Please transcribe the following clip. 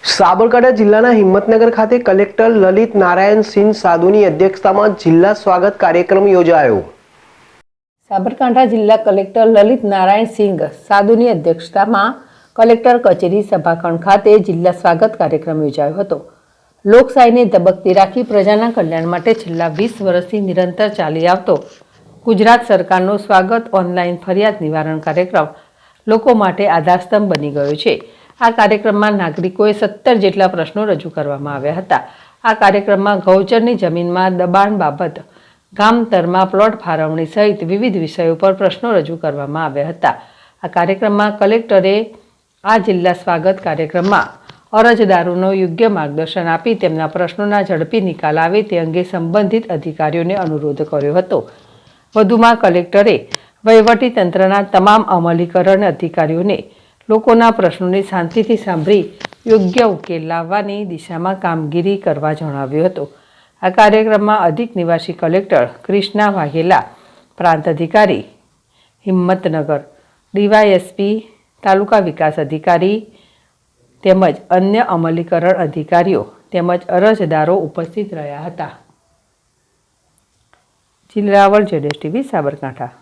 સાબરકાંઠા જિલ્લાના હિંમતનગર ખાતે કલેક્ટર લલિત નારાયણ સિંહ સાધુની અધ્યક્ષતામાં જિલ્લા સ્વાગત કાર્યક્રમ યોજાયો। સાબરકાંઠા જિલ્લા કલેક્ટર લલિત નારાયણ સિંહ સાધુની અધ્યક્ષતામાં કલેક્ટર કચેરી સભાખંડ ખાતે જિલ્લા સ્વાગત કાર્યક્રમ યોજાયો હતો। લોકશાહીને ધબકતી રાખી પ્રજાના કલ્યાણ માટે છેલ્લા 20 વર્ષથી નિરંતર ચાલી આવતો ગુજરાત સરકારનો સ્વાગત ઓનલાઈન ફરિયાદ નિવારણ કાર્યક્રમ લોકો માટે આધારસ્તંભ બની ગયો છે। આ કાર્યક્રમમાં નાગરિકોએ 17 જેટલા પ્રશ્નો રજૂ કરવામાં આવ્યા હતા। આ કાર્યક્રમમાં ગૌચરની જમીનમાં દબાણ બાબત, ગામતરમાં પ્લોટ ફાળવણી સહિત વિવિધ વિષયો પર પ્રશ્નો રજૂ કરવામાં આવ્યા હતા। આ કાર્યક્રમમાં કલેક્ટરે આ જિલ્લા સ્વાગત કાર્યક્રમમાં અરજદારોનો યોગ્ય માર્ગદર્શન આપી તેમના પ્રશ્નોના ઝડપી નિકાલ આવે તે અંગે સંબંધિત અધિકારીઓને અનુરોધ કર્યો હતો। વધુમાં કલેક્ટરે વહીવટીતંત્રના તમામ અમલીકરણ અધિકારીઓને લોકોના પ્રશ્નોને શાંતિથી સાંભળી યોગ્ય ઉકેલ લાવવાની દિશામાં કામગીરી કરવા જણાવ્યું હતું। આ કાર્યક્રમમાં અધિક નિવાસી કલેક્ટર કૃષ્ણા વાઘેલા, પ્રાંત અધિકારી હિંમતનગર, ડીવાયએસપી, તાલુકા વિકાસ અધિકારી તેમજ અન્ય અમલીકરણ અધિકારીઓ તેમજ અરજદારો ઉપસ્થિત રહ્યા હતા। જિલ્લાવર ZSTV સાબરકાંઠા।